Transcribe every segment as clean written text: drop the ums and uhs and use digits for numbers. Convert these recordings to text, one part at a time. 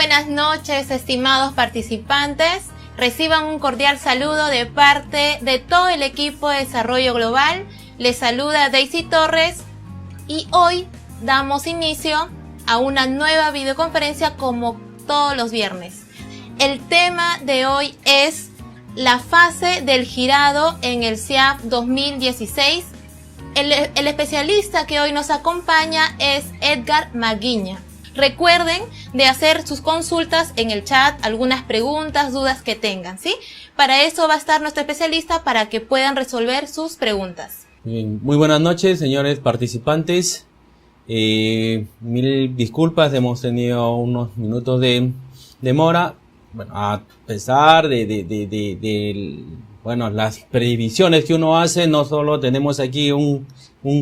buenas noches, estimados participantes. Reciban un cordial saludo de parte de todo el equipo de Desarrollo Global. Les saluda Daisy Torres y hoy damos inicio a una nueva videoconferencia como todos los viernes. El tema de hoy es la fase del girado en el CIAF 2016. El especialista que hoy nos acompaña es Edgar Maguiña. Recuerden de hacer sus consultas en el chat, algunas preguntas, dudas que tengan, ¿sí? Para eso va a estar nuestro especialista para que puedan resolver sus preguntas. Bien, muy buenas noches, señores participantes. Mil disculpas, hemos tenido unos minutos de demora. Bueno, a pesar de las previsiones que uno hace, no solo tenemos aquí un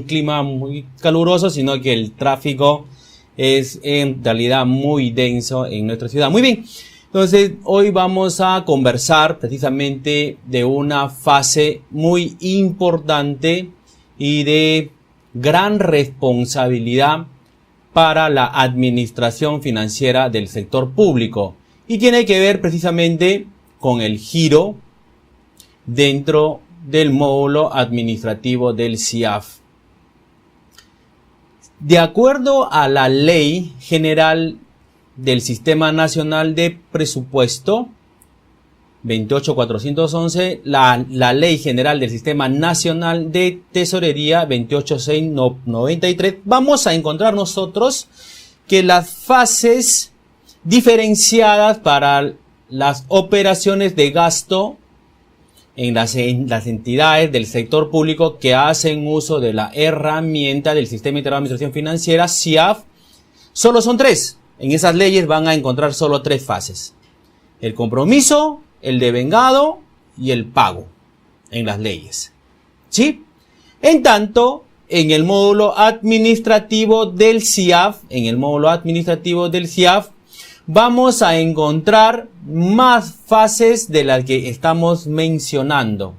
clima muy caluroso, sino que el tráfico es en realidad muy denso en nuestra ciudad. Muy bien, entonces hoy vamos a conversar precisamente de una fase muy importante y de gran responsabilidad para la administración financiera del sector público. Y tiene que ver precisamente con el giro dentro del módulo administrativo del CIAF. De acuerdo a la Ley General del Sistema Nacional de Presupuesto 28411, la Ley General del Sistema Nacional de Tesorería 28693, vamos a encontrar nosotros que las fases diferenciadas para las operaciones de gasto en las entidades del sector público que hacen uso de la herramienta del Sistema Integrado de Administración Financiera, CIAF, solo son tres. En esas leyes van a encontrar solo tres fases: el compromiso, el devengado y el pago en las leyes. ¿Sí? En tanto, en el módulo administrativo del CIAF, vamos a encontrar más fases de las que estamos mencionando.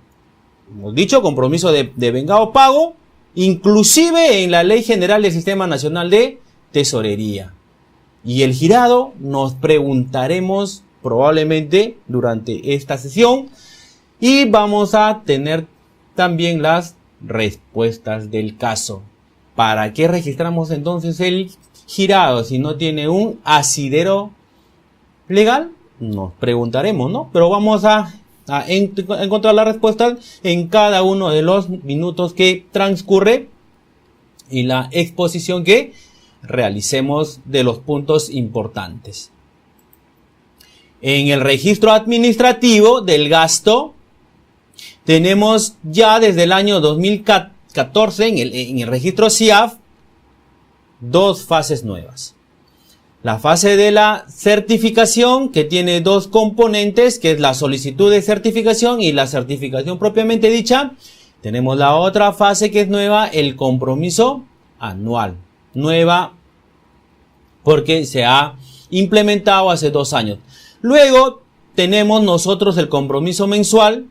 Hemos dicho compromiso de devengado, pago, inclusive en la Ley General del Sistema Nacional de Tesorería. Y el girado nos preguntaremos probablemente durante esta sesión y vamos a tener también las respuestas del caso. ¿Para qué registramos entonces el girado si no tiene un asidero legal? Nos preguntaremos, ¿no? Pero vamos a encontrar la respuesta en cada uno de los minutos que transcurre y la exposición que realicemos de los puntos importantes. En el registro administrativo del gasto tenemos ya desde el año 2014 en el registro CIAF dos fases nuevas. La fase de la certificación, que tiene dos componentes, que es la solicitud de certificación y la certificación propiamente dicha. Tenemos la otra fase que es nueva, el compromiso anual. Nueva porque se ha implementado hace 2 años. Luego tenemos nosotros el compromiso mensual.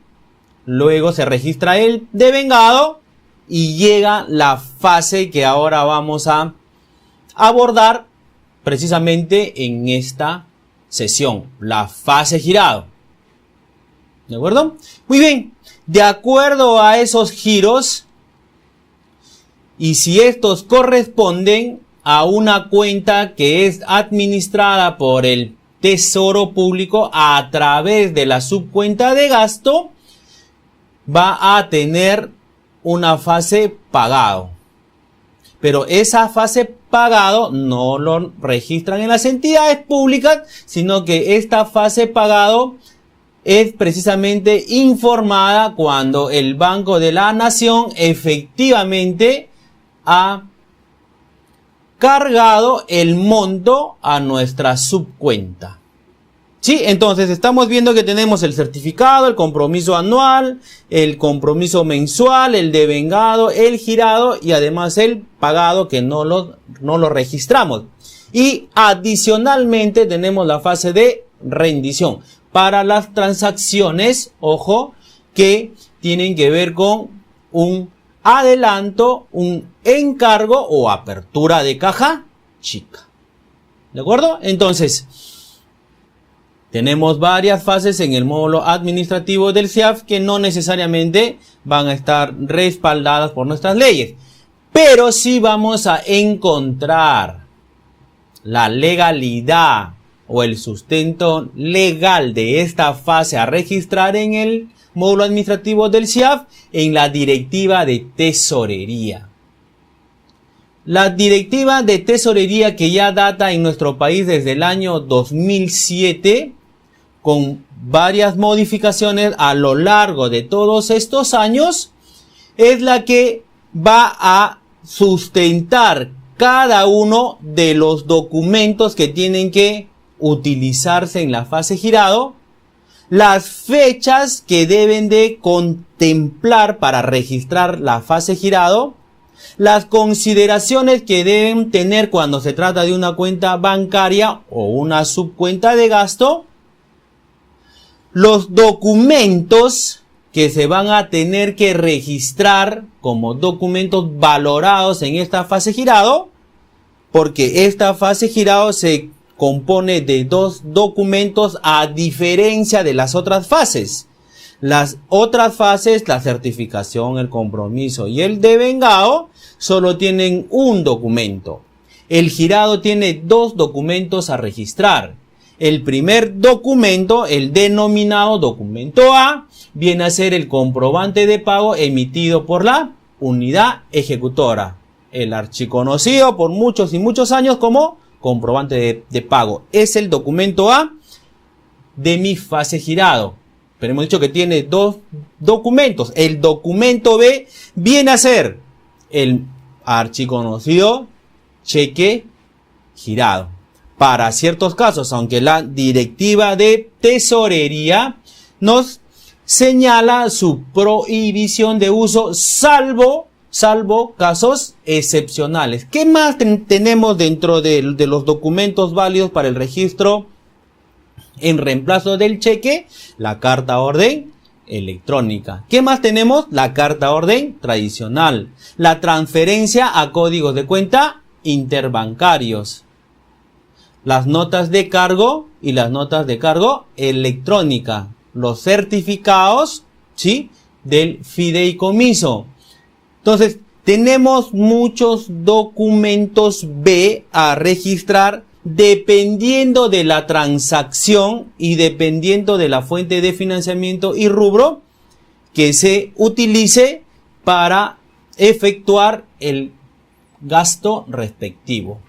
Luego se registra el devengado y llega la fase que ahora vamos a abordar precisamente en esta sesión, la fase girado. ¿De acuerdo? Muy bien, de acuerdo a esos giros, y si estos corresponden a una cuenta que es administrada por el Tesoro Público a través de la subcuenta de gasto, va a tener una fase pagado. Pero esa fase pagado no lo registran en las entidades públicas, sino que esta fase pagado es precisamente informada cuando el Banco de la Nación efectivamente ha cargado el monto a nuestra subcuenta. Sí, entonces estamos viendo que tenemos el certificado, el compromiso anual, el compromiso mensual, el devengado, el girado y además el pagado que no lo registramos. Y adicionalmente tenemos la fase de rendición para las transacciones, ojo, que tienen que ver con un adelanto, un encargo o apertura de caja chica. ¿De acuerdo? Entonces, Tenemos varias fases en el módulo administrativo del SIAF que no necesariamente van a estar respaldadas por nuestras leyes, pero sí vamos a encontrar la legalidad o el sustento legal de esta fase a registrar en el módulo administrativo del SIAF en la directiva de tesorería. La directiva de tesorería, que ya data en nuestro país desde el año 2007, con varias modificaciones a lo largo de todos estos años, es la que va a sustentar cada uno de los documentos que tienen que utilizarse en la fase girado, las fechas que deben de contemplar para registrar la fase girado, las consideraciones que deben tener cuando se trata de una cuenta bancaria o una subcuenta de gasto, los documentos que se van a tener que registrar como documentos valorados en esta fase girado, porque esta fase girado se compone de dos documentos a diferencia de las otras fases. Las otras fases, la certificación, el compromiso y el devengado, solo tienen un documento. El girado tiene dos documentos a registrar. El primer documento, el denominado documento A, viene a ser el comprobante de pago emitido por la unidad ejecutora, el archiconocido por muchos y muchos años como comprobante de pago. Es el documento A de mi fase girado. Pero hemos dicho que tiene dos documentos. El documento B viene a ser el archiconocido cheque girado. Para ciertos casos, aunque la directiva de tesorería nos señala su prohibición de uso salvo casos excepcionales. ¿Qué más tenemos dentro de los documentos válidos para el registro en reemplazo del cheque? La carta orden electrónica. ¿Qué más tenemos? La carta orden tradicional. La transferencia a códigos de cuenta interbancarios. Las notas de cargo y las notas de cargo electrónica. Los certificados, ¿sí?, del fideicomiso. Entonces, tenemos muchos documentos B a registrar dependiendo de la transacción y dependiendo de la fuente de financiamiento y rubro que se utilice para efectuar el gasto respectivo.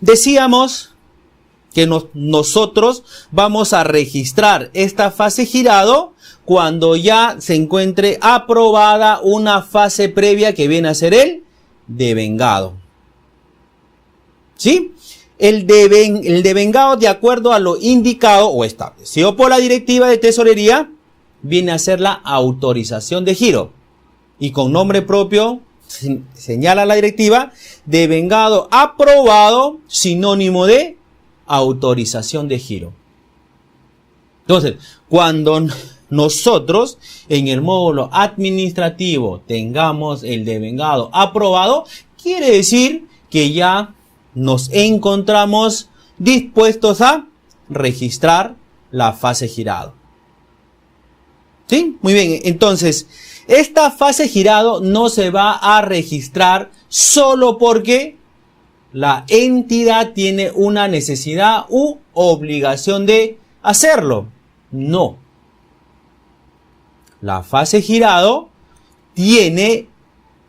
Decíamos que nosotros vamos a registrar esta fase girado cuando ya se encuentre aprobada una fase previa que viene a ser el devengado. ¿Sí? El devengado, de acuerdo a lo indicado o establecido por la directiva de tesorería, viene a ser la autorización de giro. Y con nombre propio señala la directiva, devengado aprobado, sinónimo de autorización de giro. Entonces, cuando nosotros en el módulo administrativo tengamos el devengado aprobado, quiere decir que ya nos encontramos dispuestos a registrar la fase girado. ¿Sí? Muy bien, entonces esta fase girado no se va a registrar solo porque la entidad tiene una necesidad u obligación de hacerlo. No. La fase girado tiene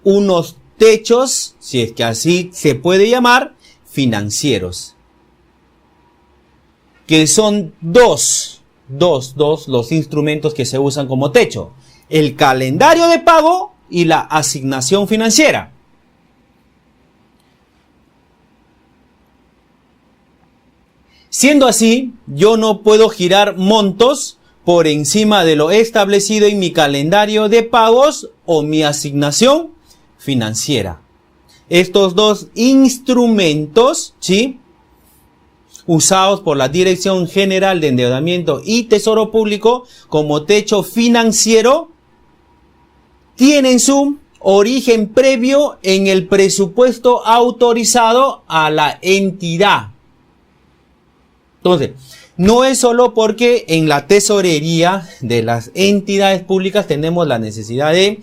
unos techos, si es que así se puede llamar, financieros. Que son dos los instrumentos que se usan como techo. El calendario de pago y la asignación financiera. Siendo así, yo no puedo girar montos por encima de lo establecido en mi calendario de pagos o mi asignación financiera. Estos dos instrumentos, ¿sí?, usados por la Dirección General de Endeudamiento y Tesoro Público como techo financiero, tienen su origen previo en el presupuesto autorizado a la entidad. Entonces, no es solo porque en la tesorería de las entidades públicas tenemos la necesidad de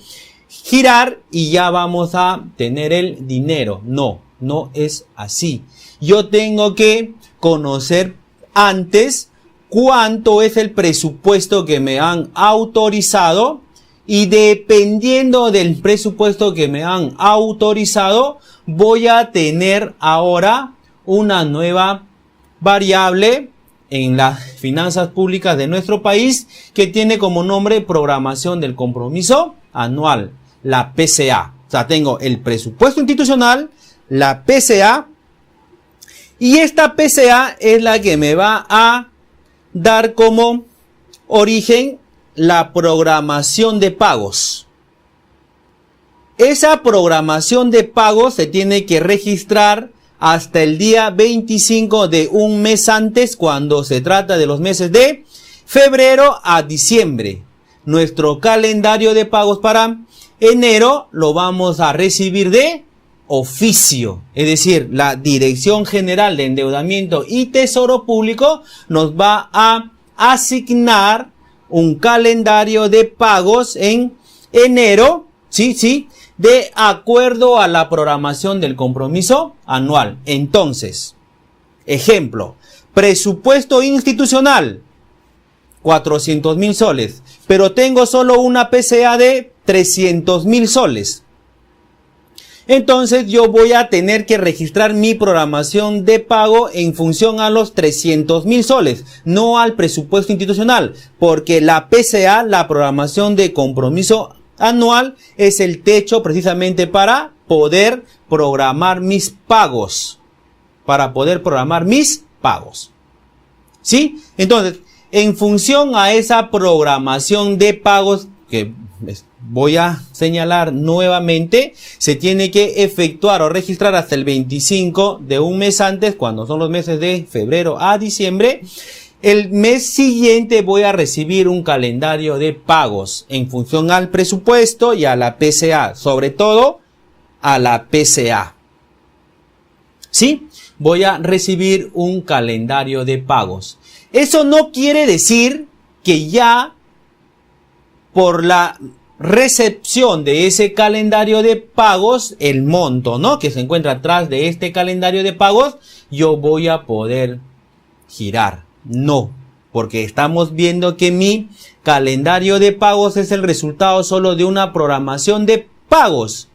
girar y ya vamos a tener el dinero. No, no es así. Yo tengo que conocer antes cuánto es el presupuesto que me han autorizado, y dependiendo del presupuesto que me han autorizado, voy a tener ahora una nueva variable en las finanzas públicas de nuestro país que tiene como nombre programación del compromiso anual, la PCA. O sea, tengo el presupuesto institucional, la PCA, y esta PCA es la que me va a dar como origen la programación de pagos. Esa programación de pagos se tiene que registrar hasta el día 25 de un mes antes, cuando se trata de los meses de febrero a diciembre. Nuestro calendario de pagos para enero lo vamos a recibir de oficio, es decir, la Dirección General de Endeudamiento y Tesoro Público nos va a asignar un calendario de pagos en enero, sí, de acuerdo a la programación del compromiso anual. Entonces, ejemplo, presupuesto institucional, 400.000 soles, pero tengo solo una PCA de 300.000 soles. Entonces yo voy a tener que registrar mi programación de pago en función a los 300.000 soles, no al presupuesto institucional, porque la PCA, la programación de compromiso anual, es el techo precisamente para poder programar mis pagos. ¿Sí? Entonces, en función a esa programación de pagos que voy a señalar nuevamente, se tiene que efectuar o registrar hasta el 25 de un mes antes, cuando son los meses de febrero a diciembre. El mes siguiente voy a recibir un calendario de pagos en función al presupuesto y a la PCA, sobre todo a la PCA. ¿Sí? Voy a recibir un calendario de pagos. Eso no quiere decir que ya por la recepción de ese calendario de pagos, el monto, ¿no?, que se encuentra atrás de este calendario de pagos, yo voy a poder girar. No, porque estamos viendo que mi calendario de pagos es el resultado solo de una programación de pagos.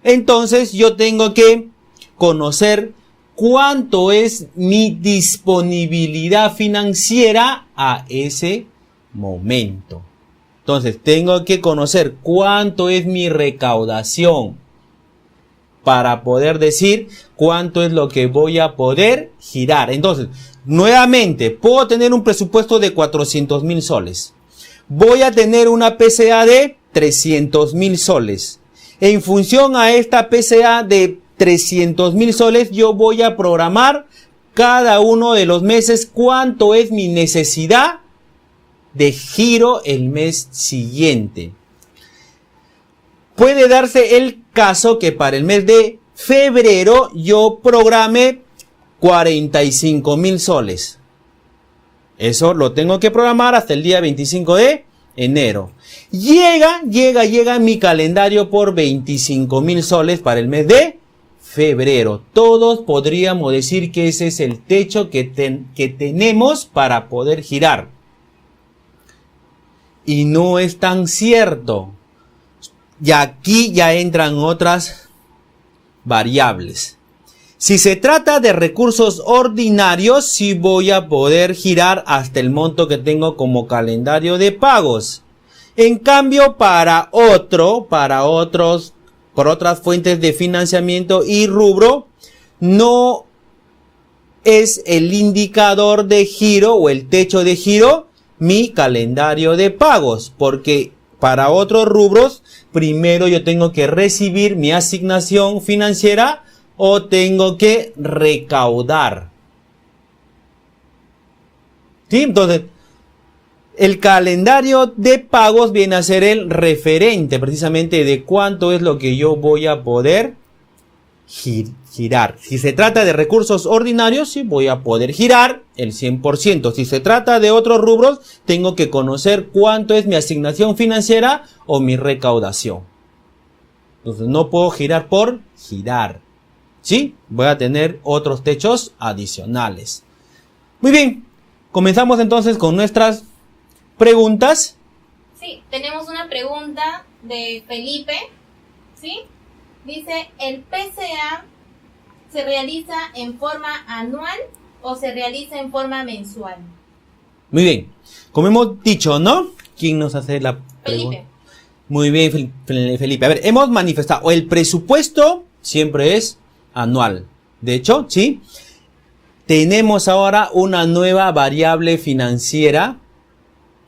Entonces yo tengo que conocer cuánto es mi disponibilidad financiera a ese momento. Entonces tengo que conocer cuánto es mi recaudación para poder decir cuánto es lo que voy a poder girar. Entonces, nuevamente, puedo tener un presupuesto de 400.000 soles. Voy a tener una PCA de 300.000 soles. En función a esta PCA de 300.000 soles, yo voy a programar cada uno de los meses cuánto es mi necesidad de giro el mes siguiente. Puede darse el caso que para el mes de febrero yo programe 45.000 soles. Eso lo tengo que programar hasta el día 25 de enero. Llega mi calendario por 25.000 soles para el mes de febrero. Todos podríamos decir que ese es el techo que tenemos para poder girar. Y no es tan cierto. Y aquí ya entran otras variables. Si se trata de recursos ordinarios, sí voy a poder girar hasta el monto que tengo como calendario de pagos. En cambio, por otras fuentes de financiamiento y rubro, no es el indicador de giro o el techo de giro mi calendario de pagos, porque para otros rubros, primero yo tengo que recibir mi asignación financiera o tengo que recaudar. ¿Sí? Entonces, el calendario de pagos viene a ser el referente precisamente de cuánto es lo que yo voy a poder girar. Si se trata de recursos ordinarios, sí voy a poder girar el 100%. Si se trata de otros rubros, tengo que conocer cuánto es mi asignación financiera o mi recaudación. Entonces no puedo girar por girar. ¿Sí? Voy a tener otros techos adicionales. Muy bien. Comenzamos entonces con nuestras preguntas. Sí, tenemos una pregunta de Felipe. ¿Sí? Dice, ¿el PCA se realiza en forma anual o se realiza en forma mensual? Muy bien. Como hemos dicho, ¿no? ¿Quién nos hace la pregunta? Felipe. Muy bien, Felipe. A ver, hemos manifestado, el presupuesto siempre es anual. De hecho, ¿sí? Tenemos ahora una nueva variable financiera,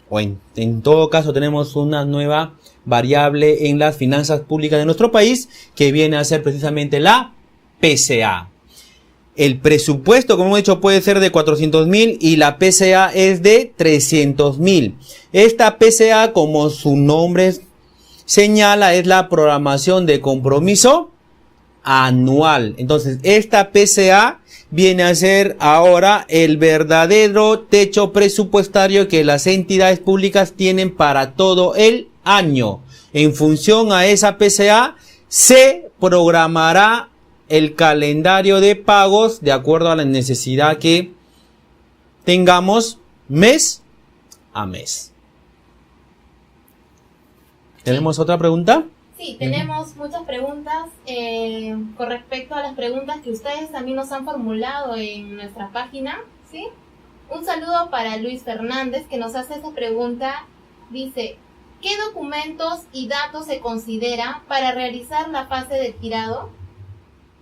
o en todo caso tenemos una nueva variable en las finanzas públicas de nuestro país, que viene a ser precisamente la PCA. El presupuesto, como hemos dicho, puede ser de 400.000 y la PCA es de 300.000. Esta PCA, como su nombre señala, es la programación de compromiso anual. Entonces, esta PCA viene a ser ahora el verdadero techo presupuestario que las entidades públicas tienen para todo el año. En función a esa PCA, se programará el calendario de pagos de acuerdo a la necesidad que tengamos mes a mes. ¿Tenemos otra pregunta? Sí, tenemos muchas preguntas con respecto a las preguntas que ustedes también nos han formulado en nuestra página, ¿sí? Un saludo para Luis Fernández, que nos hace esa pregunta. Dice, ¿qué documentos y datos se considera para realizar la fase del girado?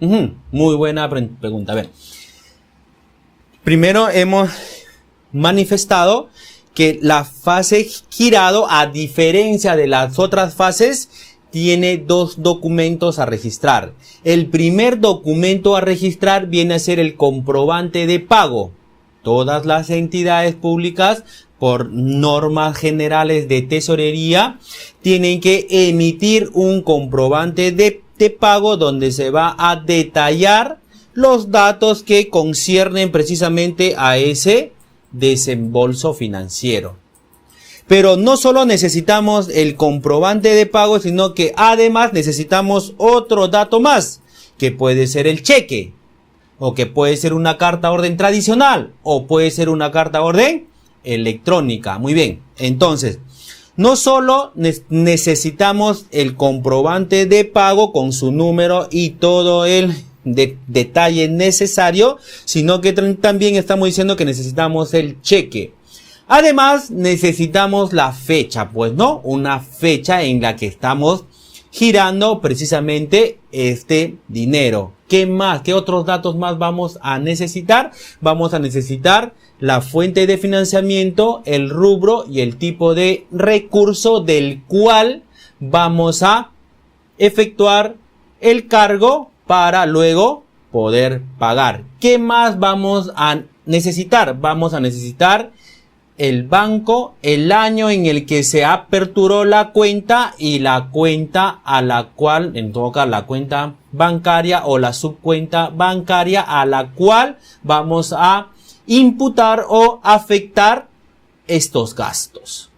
Muy buena pregunta. A ver, primero hemos manifestado que la fase girado, a diferencia de las otras fases, tiene dos documentos a registrar. El primer documento a registrar viene a ser el comprobante de pago. Todas las entidades públicas, por normas generales de tesorería, tienen que emitir un comprobante de pago donde se va a detallar los datos que conciernen precisamente a ese desembolso financiero. Pero no solo necesitamos el comprobante de pago, sino que además necesitamos otro dato más, que puede ser el cheque, o que puede ser una carta orden tradicional, o puede ser una carta orden electrónica. Muy bien, entonces, no solo necesitamos el comprobante de pago con su número y todo el detalle necesario, sino que también estamos diciendo que necesitamos el cheque. Además, necesitamos la fecha, pues, ¿no? Una fecha en la que estamos girando precisamente este dinero. ¿Qué más? ¿Qué otros datos más vamos a necesitar? Vamos a necesitar la fuente de financiamiento, el rubro y el tipo de recurso del cual vamos a efectuar el cargo para luego poder pagar. ¿Qué más vamos a necesitar? Vamos a necesitar el banco, el año en el que se aperturó la cuenta y la cuenta a la cual, en todo caso, la cuenta bancaria o la subcuenta bancaria a la cual vamos a imputar o afectar estos gastos.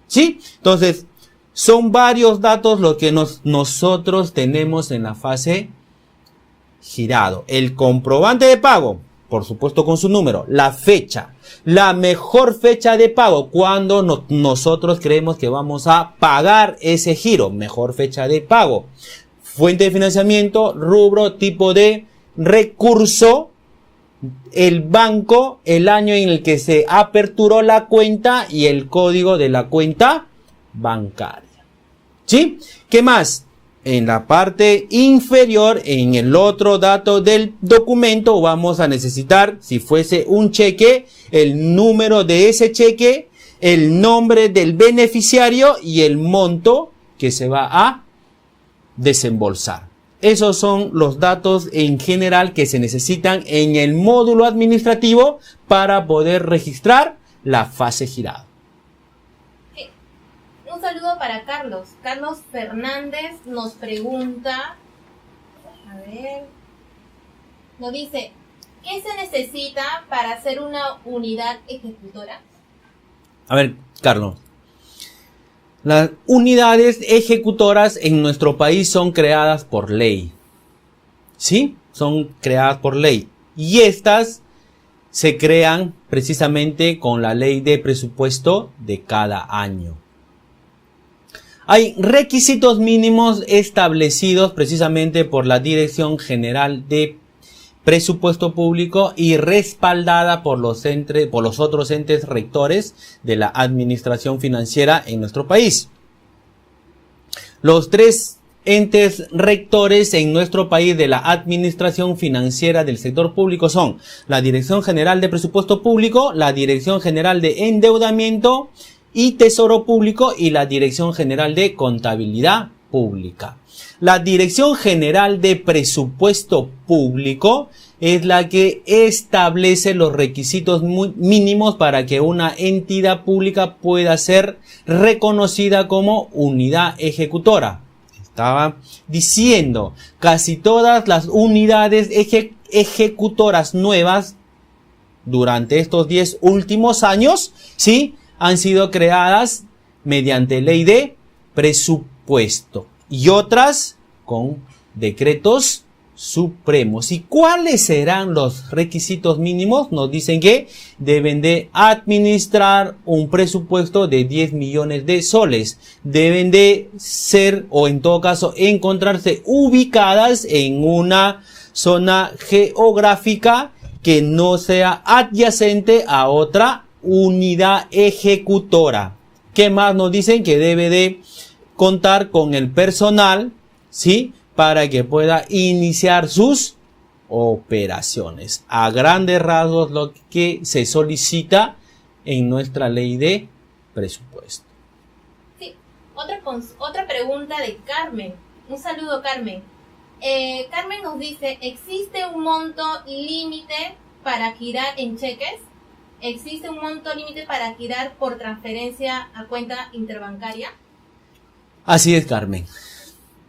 ¿Sí? Entonces, son varios datos lo que nosotros tenemos en la fase girado. El comprobante de pago, por supuesto con su número, la fecha, la mejor fecha de pago, cuando nosotros creemos que vamos a pagar ese giro, mejor fecha de pago, fuente de financiamiento, rubro, tipo de recurso, el banco, el año en el que se aperturó la cuenta y el código de la cuenta bancaria. ¿Sí? ¿Qué más? En la parte inferior, en el otro dato del documento, vamos a necesitar, si fuese un cheque, el número de ese cheque, el nombre del beneficiario y el monto que se va a desembolsar. Esos son los datos en general que se necesitan en el módulo administrativo para poder registrar la fase girada. Un saludo para Carlos. Carlos Fernández nos pregunta, A ver. Nos dice, ¿qué se necesita para hacer una unidad ejecutora? A ver, Carlos. Las unidades ejecutoras en nuestro país son creadas por ley. ¿Sí? Son creadas por ley. Y estas se crean precisamente con la ley de presupuesto de cada año. Hay requisitos mínimos establecidos precisamente por la Dirección General de Presupuesto Público y respaldada por los otros entes rectores de la administración financiera en nuestro país. Los tres entes rectores en nuestro país de la administración financiera del sector público son la Dirección General de Presupuesto Público, la Dirección General de Endeudamiento y Tesoro Público y la Dirección General de Contabilidad Pública. La Dirección General de Presupuesto Público es la que establece los requisitos mínimos para que una entidad pública pueda ser reconocida como unidad ejecutora. Estaba diciendo, casi todas las unidades ejecutoras nuevas durante estos 10 últimos años, ¿sí?, han sido creadas mediante ley de presupuesto y otras con decretos supremos. ¿Y cuáles serán los requisitos mínimos? Nos dicen que deben de administrar un presupuesto de 10 millones de soles. Deben de ser, o en todo caso, encontrarse ubicadas en una zona geográfica que no sea adyacente a otra unidad ejecutora. ¿Qué más nos dicen? Que debe de contar con el personal, ¿sí?, para que pueda iniciar sus operaciones. A grandes rasgos lo que se solicita en nuestra ley de presupuesto. Sí, otra pregunta de Carmen. Un saludo, Carmen. Carmen nos dice, ¿existe un monto límite para girar en cheques? ¿Existe un monto límite para girar por transferencia a cuenta interbancaria? Así es, Carmen.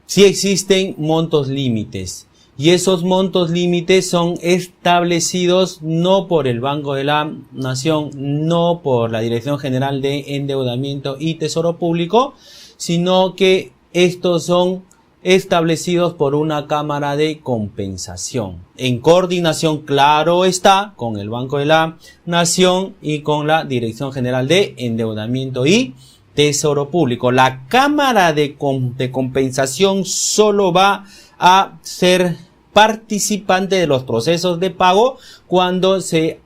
Sí existen montos límites y esos montos límites son establecidos no por el Banco de la Nación, no por la Dirección General de Endeudamiento y Tesoro Público, sino que estos son establecidos por una Cámara de Compensación, en coordinación, claro está, con el Banco de la Nación y con la Dirección General de Endeudamiento y Tesoro Público. La Cámara de Compensación solo va a ser participante de los procesos de pago cuando se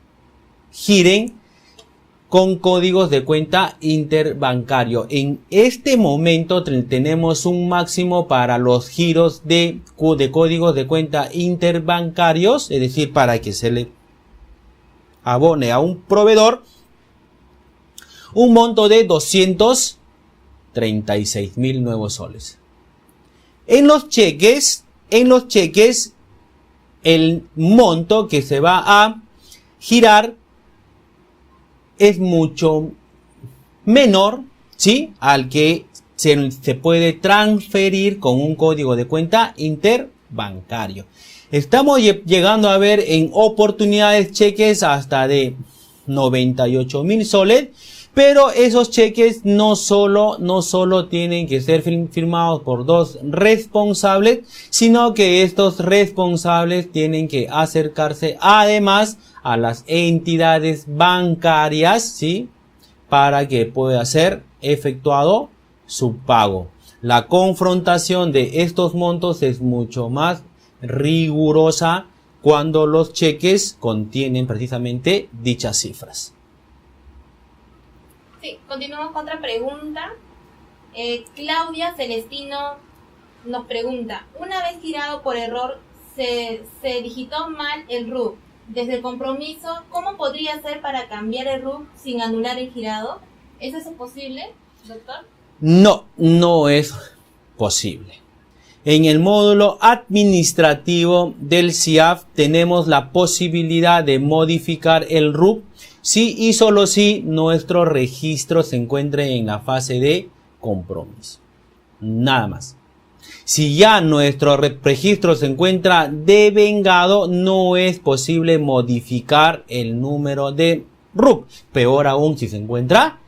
giren con códigos de cuenta interbancario. En este momento tenemos un máximo para los giros de códigos de cuenta interbancarios, es decir, para que se le abone a un proveedor un monto de 236.000 nuevos soles. En los cheques, el monto que se va a girar es mucho menor, ¿sí?, al que se puede transferir con un código de cuenta interbancario. Estamos llegando a ver en oportunidades cheques hasta de 98.000 soles, pero esos cheques no solo tienen que ser firmados por dos responsables, sino que estos responsables tienen que acercarse además a las entidades bancarias, ¿sí?, para que pueda ser efectuado su pago. La confrontación de estos montos es mucho más rigurosa cuando los cheques contienen precisamente dichas cifras. Sí, continuamos con otra pregunta. Claudia Celestino nos pregunta, una vez girado por error se digitó mal el RUC. Desde el compromiso, ¿cómo podría ser para cambiar el RUC sin anular el girado? ¿Es eso posible, doctor? No, no es posible. En el módulo administrativo del CIAF tenemos la posibilidad de modificar el RUC si y solo si nuestro registro se encuentre en la fase de compromiso. Nada más. Si ya nuestro registro se encuentra devengado, no es posible modificar el número de RUC. Peor aún si se encuentra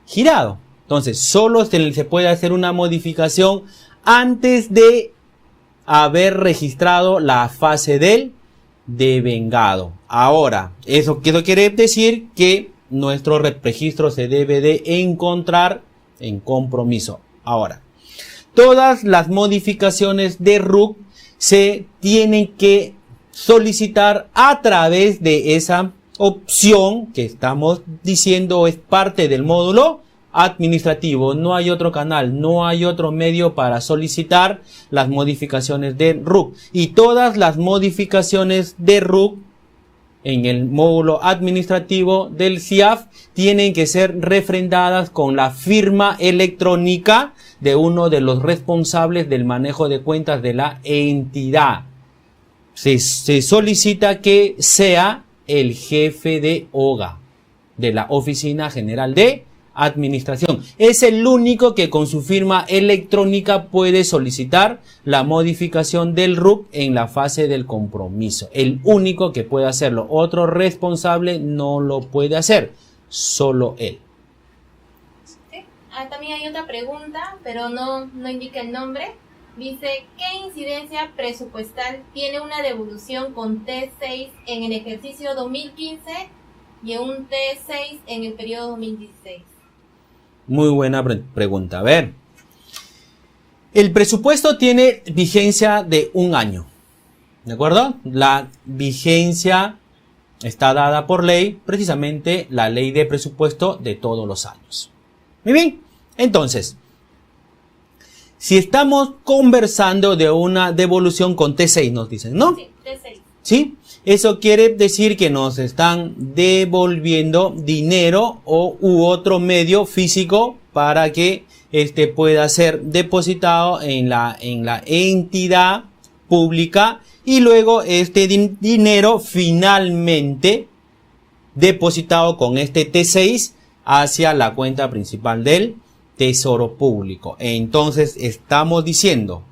girado. Entonces, solo se puede hacer una modificación antes de haber registrado la fase del devengado. Ahora, eso quiere decir que nuestro registro se debe de encontrar en compromiso. Ahora, todas las modificaciones de RUC se tienen que solicitar a través de esa opción que estamos diciendo es parte del módulo administrativo. No hay otro canal, no hay otro medio para solicitar las modificaciones de RUC. Y todas las modificaciones de RUC en el módulo administrativo del CIAF tienen que ser refrendadas con la firma electrónica de uno de los responsables del manejo de cuentas de la entidad. Se solicita que sea el jefe de OGA, de la Oficina General de Administración. Es el único que con su firma electrónica puede solicitar la modificación del RUC en la fase del compromiso. El único que puede hacerlo. Otro responsable no lo puede hacer. Solo él. Sí. También hay otra pregunta, pero no indica el nombre. Dice, ¿qué incidencia presupuestal tiene una devolución con T6 en el ejercicio 2015 y un T6 en el periodo 2016? Muy buena pregunta. A ver, el presupuesto tiene vigencia de un año, ¿de acuerdo? La vigencia está dada por ley, precisamente la ley de presupuesto de todos los años. Muy bien, entonces, si estamos conversando de una devolución con T6, nos dicen, ¿no? Sí, T6. ¿Sí? Eso quiere decir que nos están devolviendo dinero u otro medio físico para que este pueda ser depositado en la entidad pública y luego este dinero finalmente depositado con este T6 hacia la cuenta principal del Tesoro Público. Entonces estamos diciendo,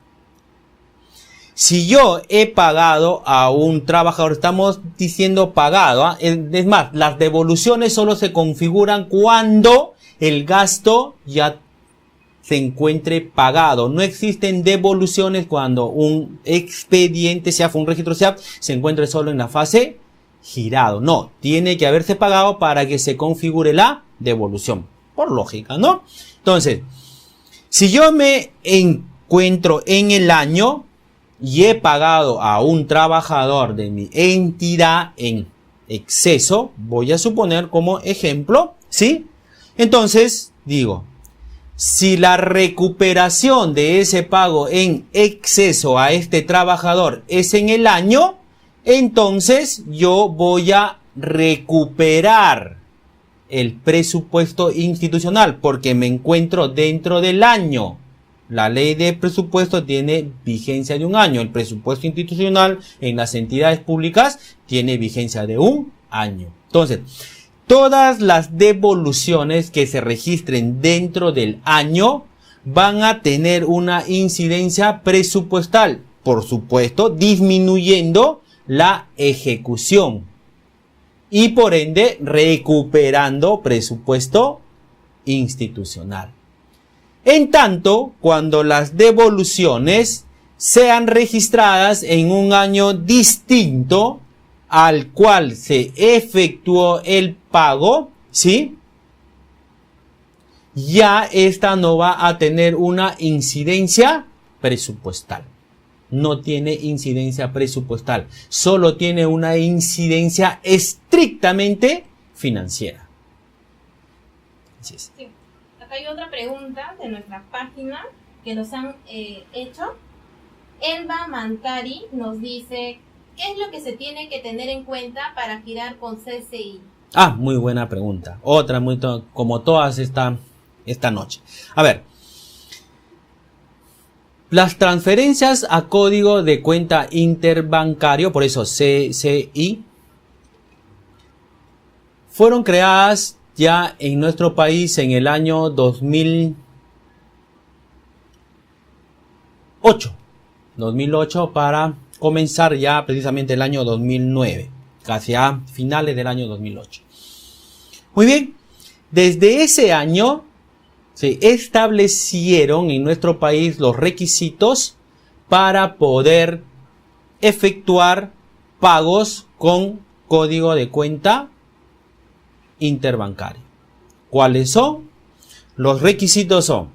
si yo he pagado a un trabajador, estamos diciendo pagado, es más, las devoluciones solo se configuran cuando el gasto ya se encuentre pagado. No existen devoluciones cuando un expediente SEAF, un registro SEAF, se encuentre solo en la fase girado. No, tiene que haberse pagado para que se configure la devolución. Por lógica, ¿no? Entonces, si yo me encuentro en el año y he pagado a un trabajador de mi entidad en exceso, voy a suponer como ejemplo, ¿sí? Entonces, digo, si la recuperación de ese pago en exceso a este trabajador es en el año, entonces yo voy a recuperar el presupuesto institucional porque me encuentro dentro del año. La ley de presupuesto tiene vigencia de un año. El presupuesto institucional en las entidades públicas tiene vigencia de un año. Entonces, todas las devoluciones que se registren dentro del año van a tener una incidencia presupuestal. Por supuesto, disminuyendo la ejecución. Y por ende, recuperando presupuesto institucional. En tanto, cuando las devoluciones sean registradas en un año distinto al cual se efectuó el pago, ¿sí? Ya esta no va a tener una incidencia presupuestal. No tiene incidencia presupuestal. Solo tiene una incidencia estrictamente financiera. Así es. Sí. Acá hay otra pregunta de nuestra página que nos han hecho. Elba Mantari nos dice, ¿qué es lo que se tiene que tener en cuenta para girar con CCI? Ah, muy buena pregunta. Otra, como todas esta noche. A ver. Las transferencias a código de cuenta interbancario, por eso CCI, fueron creadas ya en nuestro país en el año 2000. 2008 para comenzar ya precisamente el año 2009, casi a finales del año 2008. Muy bien, desde ese año se establecieron en nuestro país los requisitos para poder efectuar pagos con código de cuenta interbancario. ¿Cuáles son? Los requisitos son: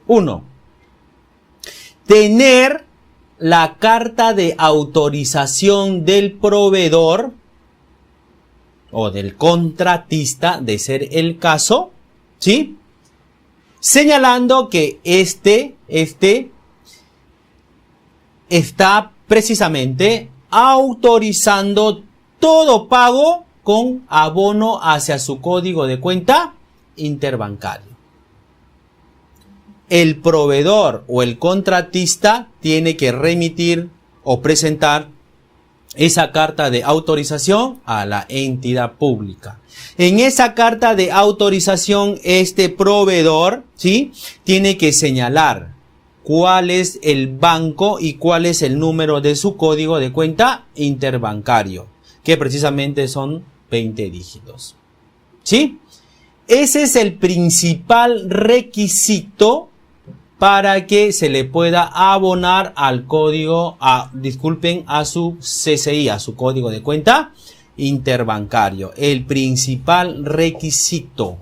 1. Tener la carta de autorización del proveedor o del contratista, de ser el caso, ¿sí? Señalando que este está precisamente autorizando todo pago con abono hacia su código de cuenta interbancario. El proveedor o el contratista tiene que remitir o presentar esa carta de autorización a la entidad pública. En esa carta de autorización, este proveedor, ¿sí?, tiene que señalar cuál es el banco y cuál es el número de su código de cuenta interbancario, que precisamente son 20 dígitos. ¿Sí? Ese es el principal requisito para que se le pueda abonar al código, a su CCI, a su código de cuenta interbancario. El principal requisito.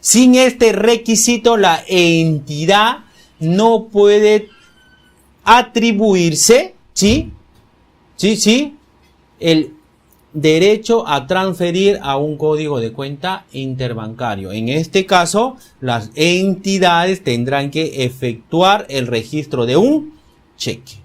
Sin este requisito, la entidad no puede atribuirse, ¿sí? El derecho a transferir a un código de cuenta interbancario. En este caso, las entidades tendrán que efectuar el registro de un cheque.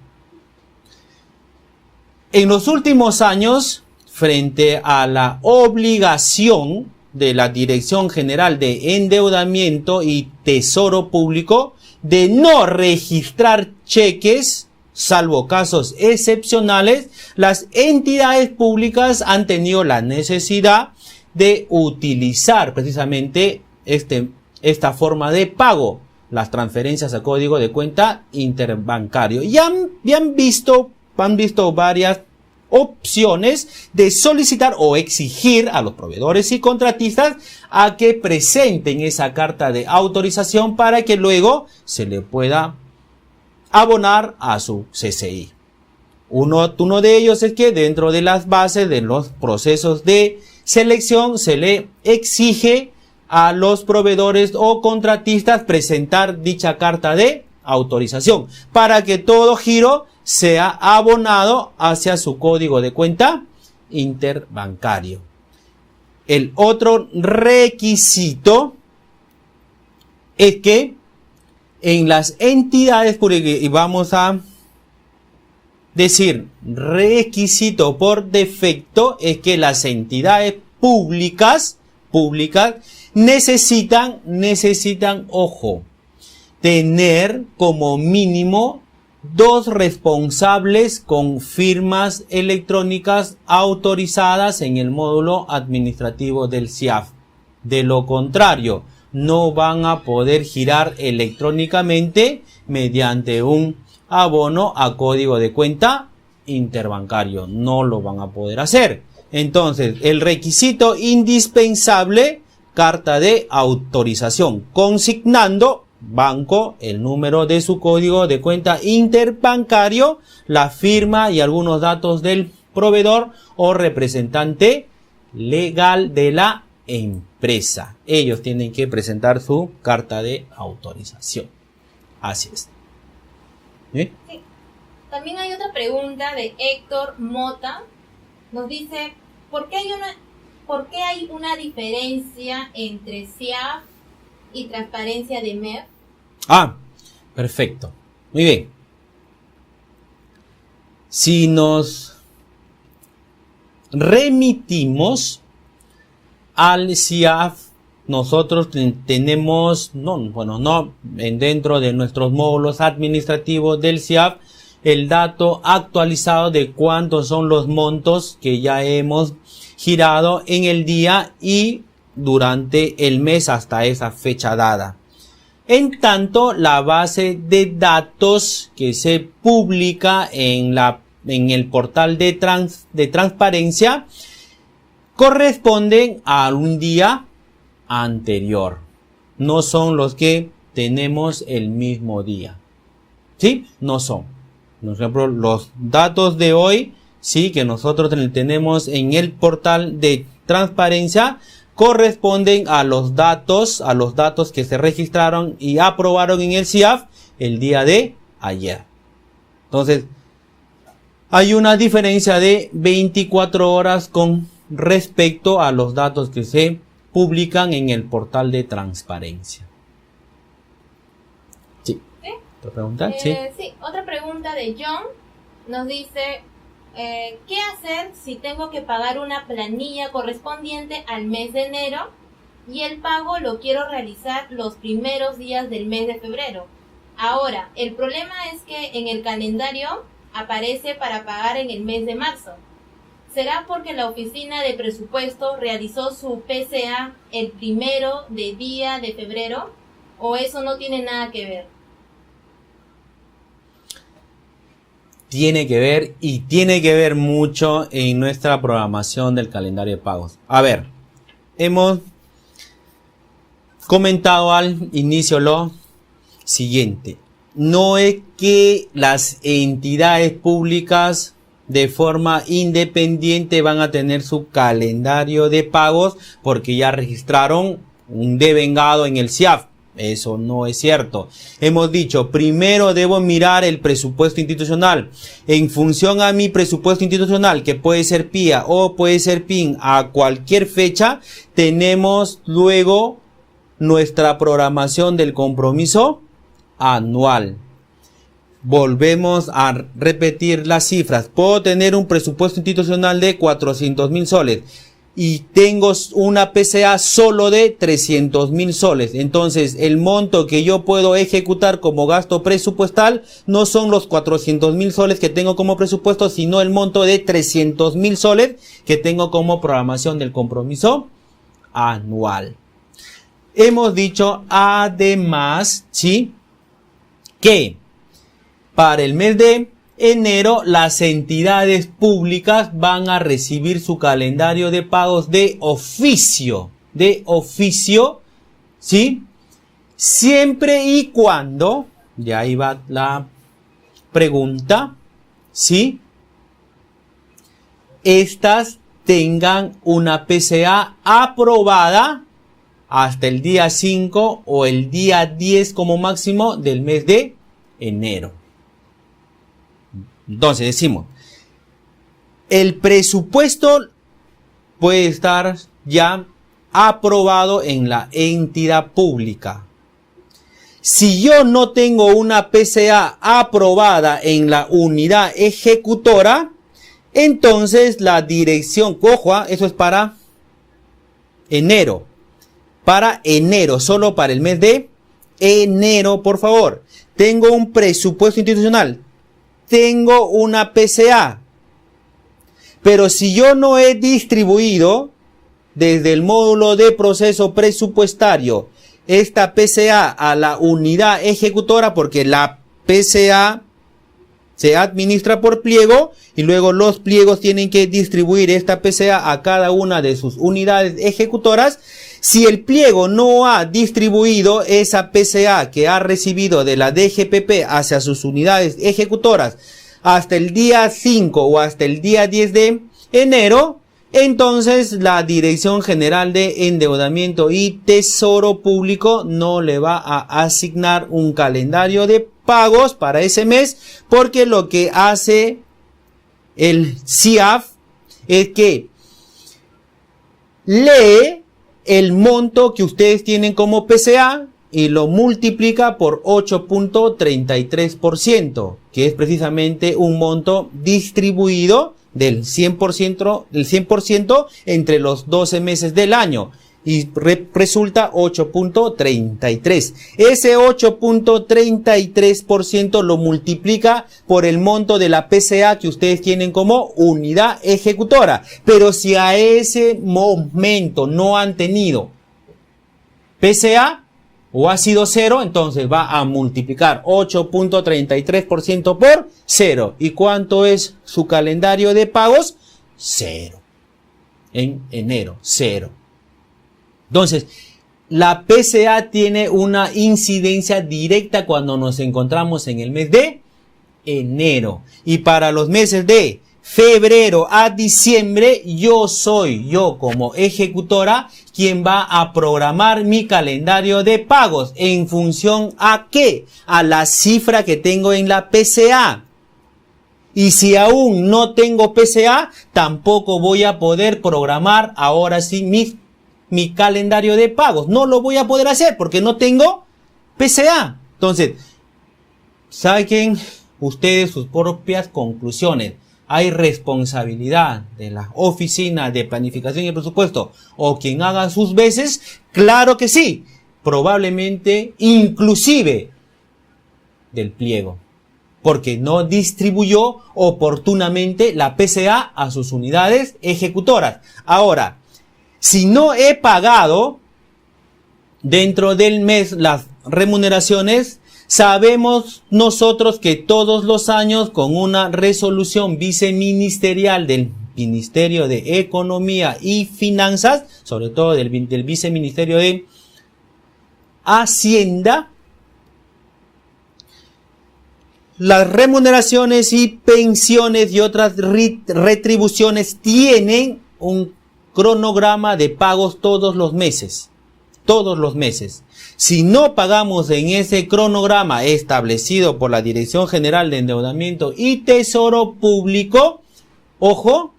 En los últimos años, frente a la obligación de la Dirección General de Endeudamiento y Tesoro Público de no registrar cheques, salvo casos excepcionales, las entidades públicas han tenido la necesidad de utilizar precisamente esta forma de pago, las transferencias a código de cuenta interbancario. Y han visto varias opciones de solicitar o exigir a los proveedores y contratistas a que presenten esa carta de autorización para que luego se le pueda abonar a su CCI. Uno de ellos es que dentro de las bases de los procesos de selección se le exige a los proveedores o contratistas presentar dicha carta de autorización para que todo giro sea abonado hacia su código de cuenta interbancario. El otro requisito es que en las entidades públicas, y vamos a decir requisito por defecto, es que las entidades públicas necesitan, ojo, tener como mínimo 2 responsables con firmas electrónicas autorizadas en el módulo administrativo del SIAF. De lo contrario, no van a poder girar electrónicamente mediante un abono a código de cuenta interbancario. No lo van a poder hacer. Entonces, el requisito indispensable, carta de autorización, consignando banco, el número de su código de cuenta interbancario, la firma y algunos datos del proveedor o representante legal de la empresa. Ellos tienen que presentar su carta de autorización. Así es. Sí. También hay otra pregunta de Héctor Mota. Nos dice, ¿por qué hay una diferencia entre SIAF y transparencia de MEF? Ah, perfecto. Muy bien. Si nos remitimos al SIAF, nosotros tenemos, dentro de nuestros módulos administrativos del SIAF, el dato actualizado de cuántos son los montos que ya hemos girado en el día y durante el mes hasta esa fecha dada. En tanto, la base de datos que se publica en el portal de transparencia corresponden a un día anterior. No son los que tenemos el mismo día. ¿Sí? No son. Por ejemplo, los datos de hoy, sí, que nosotros tenemos en el portal de transparencia, corresponden a los datos que se registraron y aprobaron en el CIAF el día de ayer. Entonces, hay una diferencia de 24 horas con respecto a los datos que se publican en el portal de transparencia. Sí. ¿Sí? ¿Otra pregunta? Sí. Sí, otra pregunta de John nos dice, ¿qué hacer si tengo que pagar una planilla correspondiente al mes de enero y el pago lo quiero realizar los primeros días del mes de febrero? Ahora, el problema es que en el calendario aparece para pagar en el mes de marzo. ¿Será porque la oficina de presupuesto realizó su PCA el primero de día de febrero? ¿O eso no tiene nada que ver? Tiene que ver, y tiene que ver mucho en nuestra programación del calendario de pagos. A ver, hemos comentado al inicio lo siguiente. No es que las entidades públicas de forma independiente van a tener su calendario de pagos porque ya registraron un devengado en el CIAF. Eso no es cierto. Hemos dicho, primero debo mirar el presupuesto institucional. En función a mi presupuesto institucional, que puede ser PIA o puede ser PIN a cualquier fecha, tenemos luego nuestra programación del compromiso anual. Volvemos a repetir las cifras. Puedo tener un presupuesto institucional de 400.000 soles y tengo una PCA solo de 300.000 soles. Entonces, el monto que yo puedo ejecutar como gasto presupuestal no son los 400.000 soles que tengo como presupuesto, sino el monto de 300.000 soles que tengo como programación del compromiso anual. Hemos dicho además, ¿sí?, que para el mes de enero las entidades públicas van a recibir su calendario de pagos de oficio, ¿sí? Siempre y cuando, ya ahí va la pregunta, ¿sí?, estas tengan una PCA aprobada hasta el día 5 o el día 10 como máximo del mes de enero. Entonces decimos, el presupuesto puede estar ya aprobado en la entidad pública. Si yo no tengo una PCA aprobada en la unidad ejecutora, entonces la dirección, ojo, eso es para enero, solo para el mes de enero, por favor. Tengo un presupuesto institucional, tengo una PCA, pero si yo no he distribuido desde el módulo de proceso presupuestario esta PCA a la unidad ejecutora, porque la PCA se administra por pliego y luego los pliegos tienen que distribuir esta PCA a cada una de sus unidades ejecutoras. Si el pliego no ha distribuido esa PCA que ha recibido de la DGPP hacia sus unidades ejecutoras hasta el día 5 o hasta el día 10 de enero, entonces la Dirección General de Endeudamiento y Tesoro Público no le va a asignar un calendario de pagos para ese mes, porque lo que hace el CIAF es que lee el monto que ustedes tienen como PCA y lo multiplica por 8.33%, que es precisamente un monto distribuido del 100% entre los 12 meses del año. Y resulta 8.33. Ese 8.33% lo multiplica por el monto de la PCA que ustedes tienen como unidad ejecutora. Pero si a ese momento no han tenido PCA, o ha sido 0, entonces va a multiplicar 8.33% por 0. ¿Y cuánto es su calendario de pagos? 0. En enero, 0. Entonces, la PCA tiene una incidencia directa cuando nos encontramos en el mes de enero. Y para los meses de febrero a diciembre, yo como ejecutora quien va a programar mi calendario de pagos. ¿En función a qué? A la cifra que tengo en la PCA. Y si aún no tengo PCA, tampoco voy a poder programar ahora sí mi calendario de pagos. No lo voy a poder hacer porque no tengo PCA. Entonces, saquen ustedes sus propias conclusiones. Hay responsabilidad de la oficina de planificación y presupuesto o quien haga sus veces. Claro que sí. Probablemente inclusive del pliego. Porque no distribuyó oportunamente la PCA a sus unidades ejecutoras. Ahora, si no he pagado dentro del mes las remuneraciones, sabemos nosotros que todos los años con una resolución viceministerial del Ministerio de Economía y Finanzas, sobre todo del Viceministerio de Hacienda, las remuneraciones y pensiones y otras retribuciones tienen un cronograma de pagos todos los meses. Todos los meses. Si no pagamos en ese cronograma establecido por la Dirección General de Endeudamiento y Tesoro Público, ojo,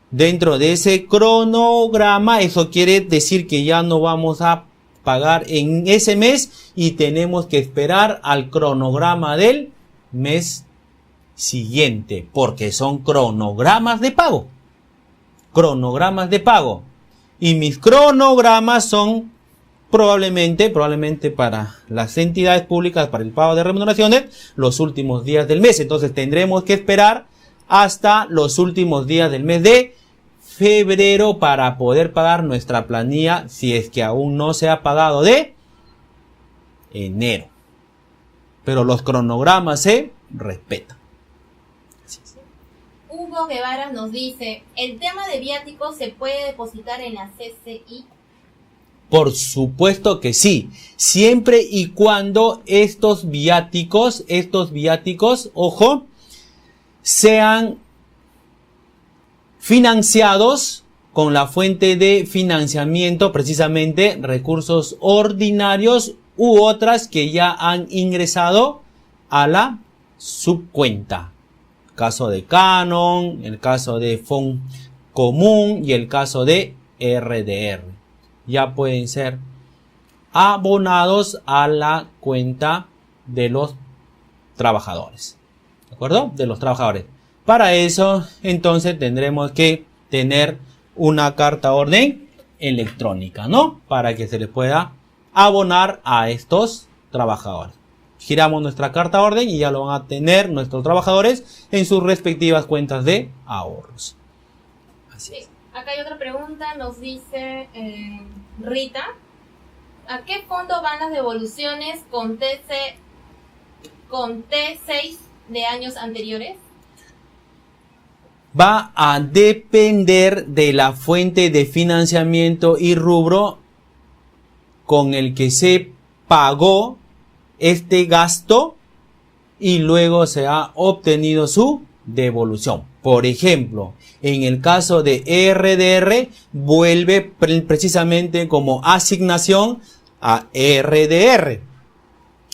dentro de ese cronograma, eso quiere decir que ya no vamos a pagar en ese mes y tenemos que esperar al cronograma del mes siguiente, porque son cronogramas de pago. Cronogramas de pago. Y mis cronogramas son probablemente para las entidades públicas, para el pago de remuneraciones, los últimos días del mes. Entonces tendremos que esperar hasta los últimos días del mes de febrero para poder pagar nuestra planilla si es que aún no se ha pagado de enero. Pero los cronogramas se respetan. Hugo Guevara nos dice, ¿el tema de viáticos se puede depositar en la CCI? Por supuesto que sí, siempre y cuando estos viáticos, ojo, sean financiados con la fuente de financiamiento, precisamente recursos ordinarios u otras que ya han ingresado a la subcuenta. El caso de Canon, el caso de Fond Común y el caso de RDR. Ya pueden ser abonados a la cuenta de los trabajadores. ¿De acuerdo? De los trabajadores. Para eso, entonces, tendremos que tener una carta orden electrónica, ¿no? Para que se les pueda abonar a estos trabajadores. Giramos nuestra carta orden y ya lo van a tener nuestros trabajadores en sus respectivas cuentas de ahorros. Así es. Acá hay otra pregunta, nos dice Rita. ¿A qué fondo van las devoluciones con T6 de años anteriores? Va a depender de la fuente de financiamiento y rubro con el que se pagó este gasto y luego se ha obtenido su devolución. Por ejemplo, en el caso de RDR vuelve precisamente como asignación a RDR.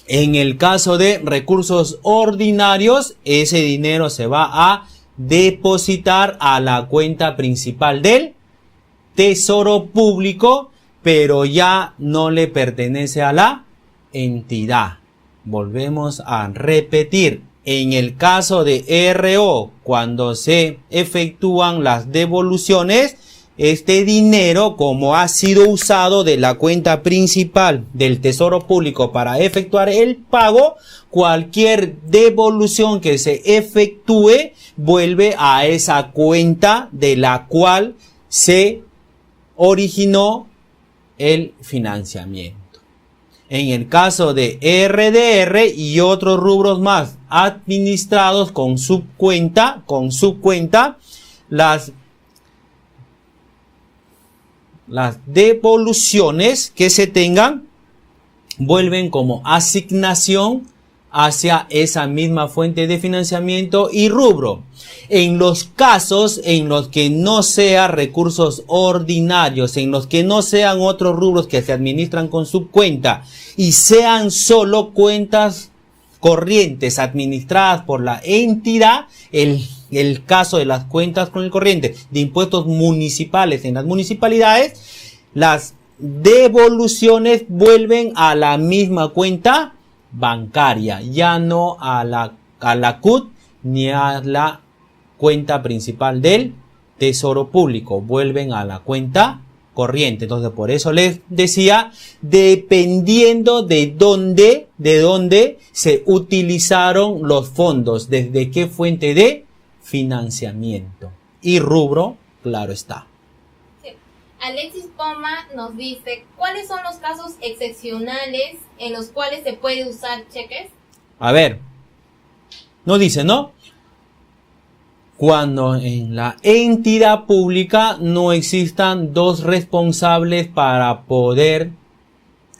En el caso de recursos ordinarios, ese dinero se va a depositar a la cuenta principal del Tesoro Público, pero ya no le pertenece a la entidad. Volvemos a repetir. En el caso de RO, cuando se efectúan las devoluciones, este dinero, como ha sido usado de la cuenta principal del Tesoro Público para efectuar el pago, cualquier devolución que se efectúe vuelve a esa cuenta de la cual se originó el financiamiento. En el caso de RDR y otros rubros más administrados con subcuenta, las devoluciones que se tengan vuelven como asignación hacia esa misma fuente de financiamiento y rubro. En los casos en los que no sean recursos ordinarios, en los que no sean otros rubros que se administran con subcuenta y sean solo cuentas corrientes administradas por la entidad, el caso de las cuentas con el corriente de impuestos municipales en las municipalidades, las devoluciones vuelven a la misma cuenta bancaria, ya no a la CUT ni a la cuenta principal del Tesoro Público, vuelven a la cuenta corriente. Entonces, por eso les decía, dependiendo de dónde se utilizaron los fondos, desde qué fuente de financiamiento y rubro, claro está. Sí. Alexis Poma nos dice, ¿cuáles son los casos excepcionales en los cuales se puede usar cheques? A ver, nos dice, ¿no? Cuando en la entidad pública no existan dos responsables para poder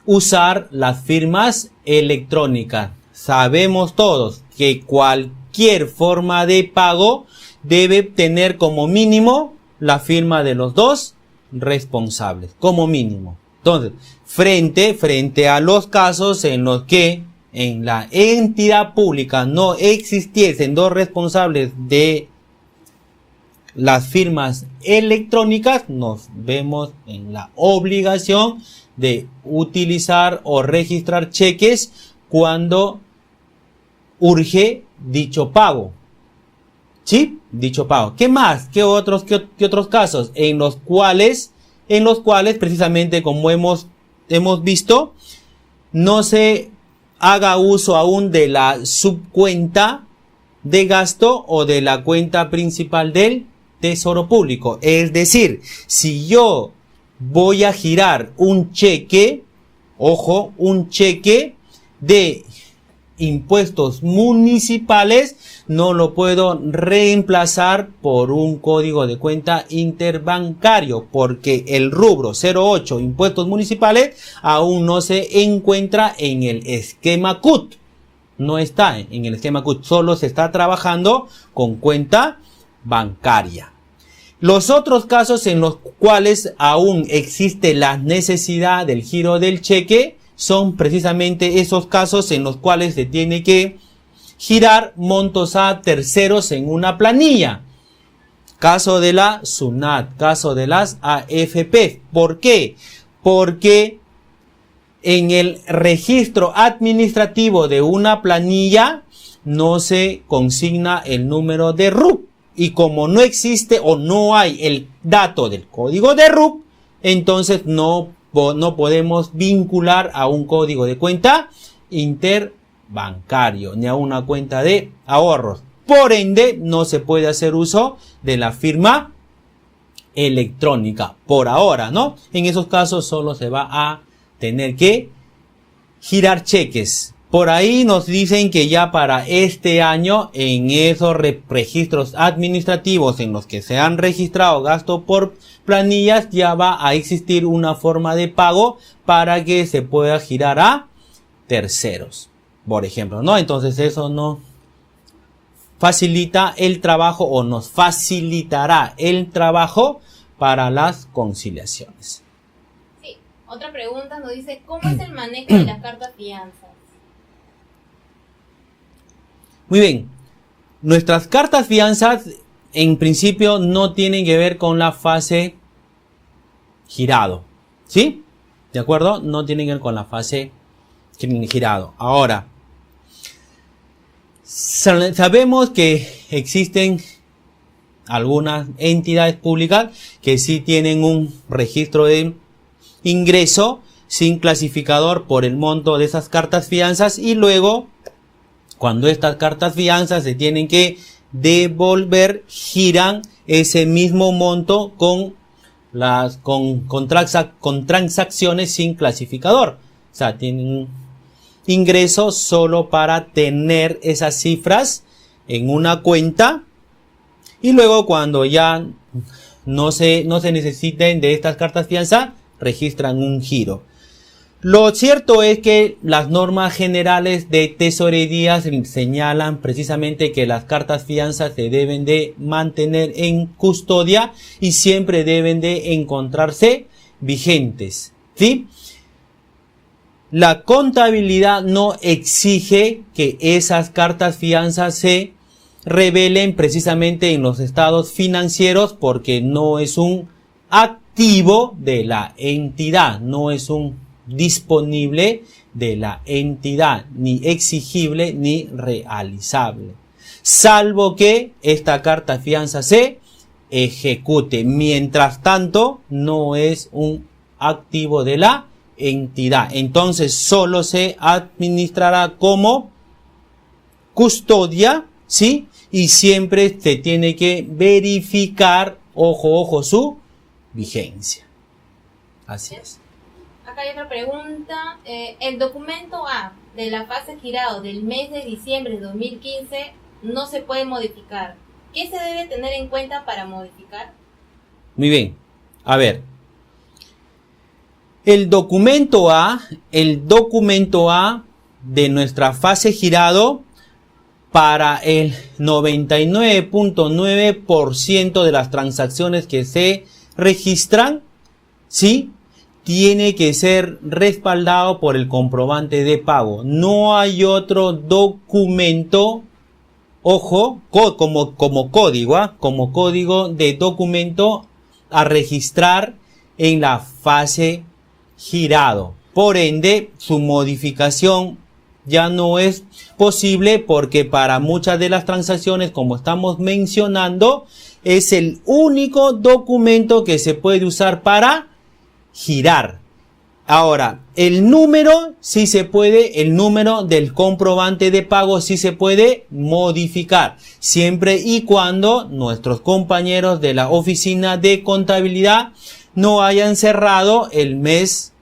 usar las firmas electrónicas. Sabemos todos que cualquier forma de pago debe tener como mínimo la firma de los dos responsables, como mínimo. Entonces, frente a los casos en los que en la entidad pública no existiesen dos responsables de las firmas electrónicas, nos vemos en la obligación de utilizar o registrar cheques cuando urge dicho pago. ¿Sí? Dicho pago. ¿Qué más? ¿Qué otros casos? En los cuales precisamente como hemos visto, no se haga uso aún de la subcuenta de gasto o de la cuenta principal del Tesoro Público. Es decir, si yo voy a girar un cheque, ojo, un cheque de impuestos municipales, no lo puedo reemplazar por un código de cuenta interbancario, porque el rubro 08 impuestos municipales aún no se encuentra en el esquema CUT. No está en el esquema CUT, solo se está trabajando con cuenta bancaria. Los otros casos en los cuales aún existe la necesidad del giro del cheque son precisamente esos casos en los cuales se tiene que girar montos a terceros en una planilla. Caso de la SUNAT, caso de las AFP. ¿Por qué? Porque en el registro administrativo de una planilla no se consigna el número de RUC. Y como no existe o no hay el dato del código de RUC, entonces no podemos vincular a un código de cuenta interbancario ni a una cuenta de ahorros. Por ende, no se puede hacer uso de la firma electrónica por ahora, ¿no? En esos casos solo se va a tener que girar cheques. Por ahí nos dicen que ya para este año en esos registros administrativos en los que se han registrado gasto por planillas ya va a existir una forma de pago para que se pueda girar a terceros, por ejemplo, ¿no? Entonces eso no facilita el trabajo o nos facilitará el trabajo para las conciliaciones. Sí, otra pregunta nos dice, ¿cómo es el manejo de las cartas fianzas? Muy bien, nuestras cartas fianzas en principio no tienen que ver con la fase girado, ¿sí? ¿De acuerdo? No tienen que ver con la fase girado. Ahora, sabemos que existen algunas entidades públicas que sí tienen un registro de ingreso sin clasificador por el monto de esas cartas fianzas y luego cuando estas cartas fianzas se tienen que devolver, giran ese mismo monto con transacciones sin clasificador. sea, tienen un ingreso solo para tener esas cifras en una cuenta, y luego cuando ya no se necesiten de estas cartas fianza, registran un giro. Lo cierto es que las normas generales de tesorería señalan precisamente que las cartas fianza se deben de mantener en custodia y siempre deben de encontrarse vigentes, ¿sí? La contabilidad no exige que esas cartas fianza se revelen precisamente en los estados financieros, porque no es un activo de la entidad, no es un disponible de la entidad, ni exigible ni realizable, salvo que esta carta fianza se ejecute. Mientras tanto, no es un activo de la entidad, entonces solo se administrará como custodia, ¿sí? Y siempre se tiene que verificar, ojo, su vigencia. Así es. Acá hay otra pregunta. El documento A de la fase girado del mes de diciembre de 2015 no se puede modificar. ¿Qué se debe tener en cuenta para modificar? Muy bien. A ver. El documento A de nuestra fase girado para el 99.9% de las transacciones que se registran, ¿sí?, tiene que ser respaldado por el comprobante de pago. No hay otro documento, ojo, como código de documento a registrar en la fase girado. Por ende, su modificación ya no es posible, porque para muchas de las transacciones, como estamos mencionando, es el único documento que se puede usar para girar. Ahora, el número sí se puede, el número del comprobante de pago sí se puede modificar, siempre y cuando nuestros compañeros de la oficina de contabilidad no hayan cerrado el mes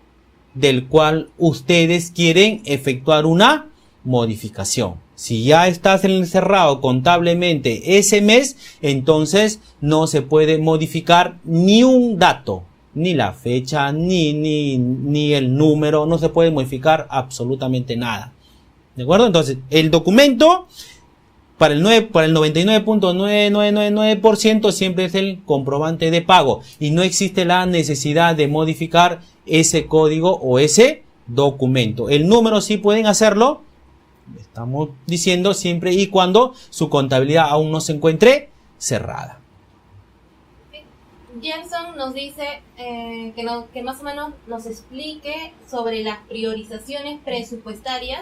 del cual ustedes quieren efectuar una modificación. Si ya está cerrado contablemente ese mes, entonces no se puede modificar ni un dato, ni la fecha, ni el número, no se puede modificar absolutamente nada. ¿De acuerdo? Entonces, el documento para el 99.9999% siempre es el comprobante de pago, y no existe la necesidad de modificar ese código o ese documento. El número sí pueden hacerlo, estamos diciendo, siempre y cuando su contabilidad aún no se encuentre cerrada. Gerson nos dice que más o menos nos explique sobre las priorizaciones presupuestarias,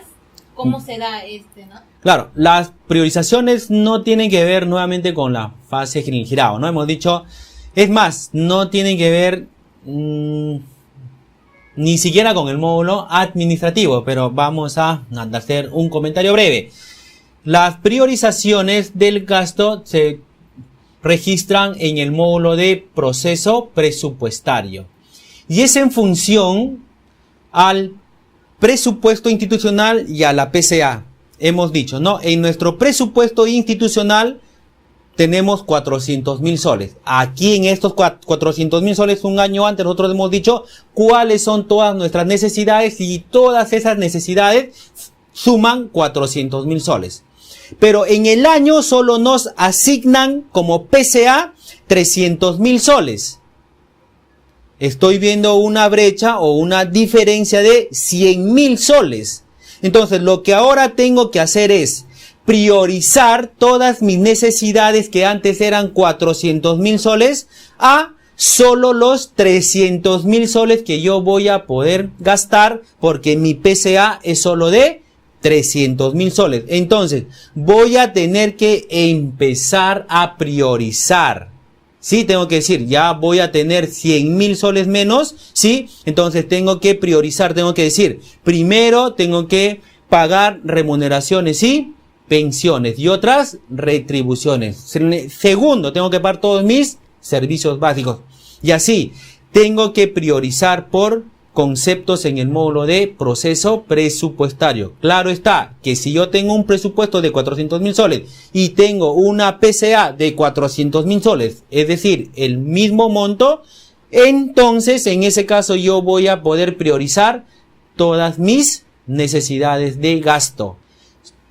cómo se da ¿no? Claro, las priorizaciones no tienen que ver nuevamente con la fase girado, ¿no? Hemos dicho, es más, no tienen que ver ni siquiera con el módulo administrativo, pero vamos a hacer un comentario breve. Las priorizaciones del gasto se registran en el módulo de proceso presupuestario, y es en función al presupuesto institucional y a la PCA. Hemos dicho, ¿no? En nuestro presupuesto institucional tenemos 400.000 soles. Aquí en estos 400.000 soles, un año antes nosotros hemos dicho cuáles son todas nuestras necesidades, y todas esas necesidades suman 400.000 soles. Pero en el año solo nos asignan como PCA 300.000 soles. Estoy viendo una brecha o una diferencia de 100.000 soles. Entonces, lo que ahora tengo que hacer es priorizar todas mis necesidades, que antes eran 400.000 soles, a solo los 300.000 soles que yo voy a poder gastar, porque mi PCA es solo de 300.000 soles. Entonces, voy a tener que empezar a priorizar. Sí, tengo que decir, ya voy a tener 100.000 soles menos, ¿sí? Entonces tengo que priorizar, tengo que decir, primero tengo que pagar remuneraciones y pensiones y otras retribuciones. Segundo, tengo que pagar todos mis servicios básicos. Y así, tengo que priorizar por conceptos en el módulo de proceso presupuestario. Claro está que si yo tengo un presupuesto de 400.000 soles y tengo una PCA de 400.000 soles, es decir, el mismo monto, entonces en ese caso yo voy a poder priorizar todas mis necesidades de gasto.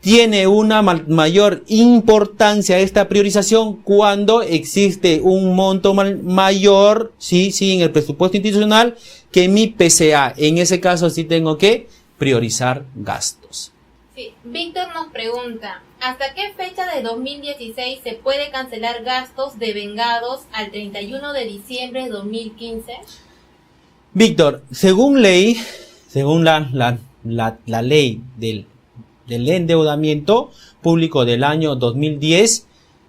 Tiene una mayor importancia esta priorización cuando existe un monto mayor, sí, en el presupuesto institucional que mi PCA. En ese caso sí tengo que priorizar gastos. Sí, Víctor nos pregunta, ¿hasta qué fecha de 2016 se puede cancelar gastos devengados al 31 de diciembre de 2015? Víctor, según ley, según la ley del endeudamiento público del año 2010,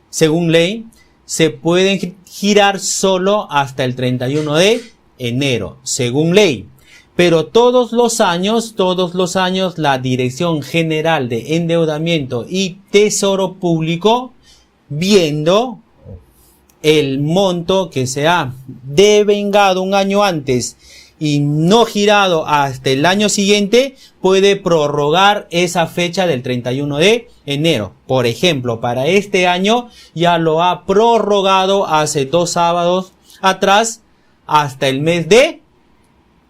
según ley, se pueden girar solo hasta el 31 de enero, según ley. Pero todos los años, la Dirección General de Endeudamiento y Tesoro Público, viendo el monto que se ha devengado un año antes y no girado hasta el año siguiente, puede prorrogar esa fecha del 31 de enero. Por ejemplo, para este año ya lo ha prorrogado hace 2 sábados atrás hasta el mes de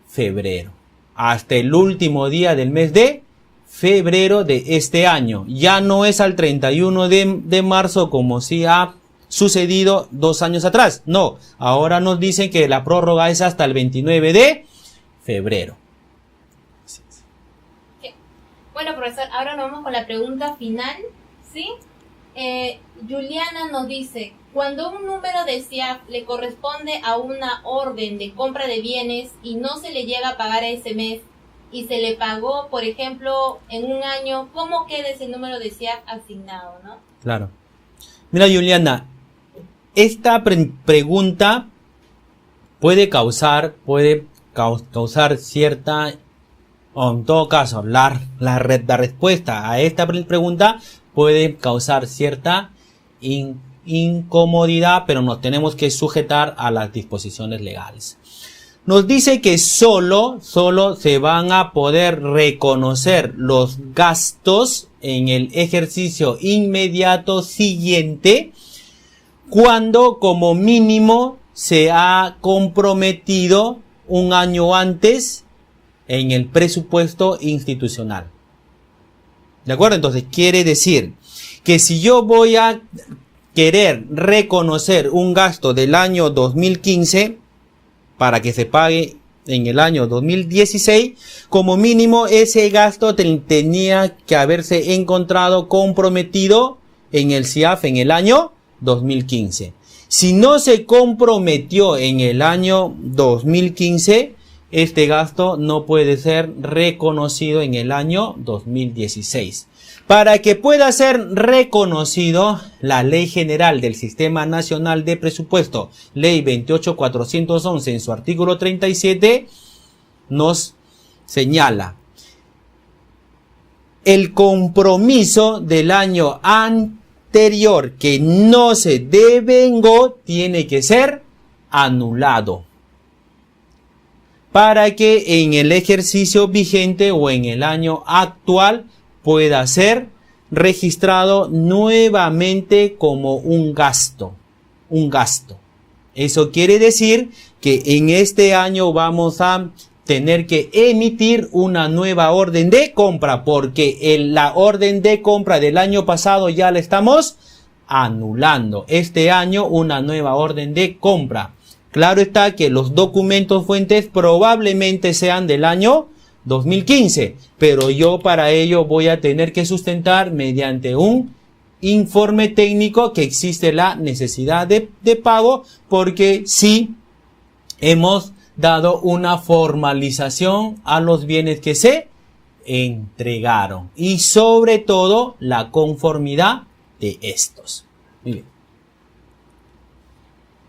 febrero. Hasta el último día del mes de febrero de este año. Ya no es al 31 de marzo como si ha sucedido 2 años atrás. No, ahora nos dicen que la prórroga es hasta el 29 de febrero. Bueno, profesor, ahora nos vamos con la pregunta final, ¿sí? Juliana nos dice, cuando un número de CIAF le corresponde a una orden de compra de bienes y no se le llega a pagar ese mes y se le pagó, por ejemplo, en un año, ¿cómo queda ese número de CIAF asignado, no? Claro. Mira, Juliana, esta pregunta puede causar cierta, o en todo caso, la respuesta a esta pregunta puede causar cierta incomodidad, pero nos tenemos que sujetar a las disposiciones legales. Nos dice que solo se van a poder reconocer los gastos en el ejercicio inmediato siguiente cuando como mínimo se ha comprometido un año antes en el presupuesto institucional. ¿De acuerdo? Entonces quiere decir que si yo voy a querer reconocer un gasto del año 2015 para que se pague en el año 2016, como mínimo ese gasto tenía que haberse encontrado comprometido en el CIAF en el año 2015. Si no se comprometió en el año 2015, este gasto no puede ser reconocido en el año 2016. Para que pueda ser reconocido, la Ley General del Sistema Nacional de Presupuesto, Ley 28411, en su artículo 37, nos señala: el compromiso del año anterior que no se devengó tiene que ser anulado para que en el ejercicio vigente o en el año actual pueda ser registrado nuevamente como un gasto. Eso quiere decir que en este año vamos a tener que emitir una nueva orden de compra, porque la orden de compra del año pasado ya la estamos anulando. Este año una nueva orden de compra. Claro está que los documentos fuentes probablemente sean del año 2015, pero yo para ello voy a tener que sustentar mediante un informe técnico que existe la necesidad de pago, porque sí hemos dado una formalización a los bienes que se entregaron y sobre todo la conformidad de estos. Muy bien.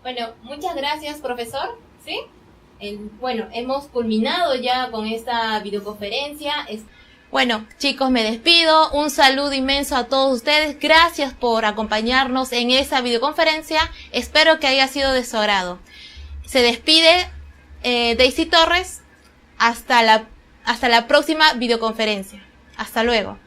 Bueno, muchas gracias, profesor. ¿Sí? Bueno, hemos culminado ya con esta videoconferencia. Bueno, chicos, me despido. Un saludo inmenso a todos ustedes. Gracias por acompañarnos en esa videoconferencia. Espero que haya sido de su agrado. Se despide Daisy Torres. hasta la próxima videoconferencia. Hasta luego.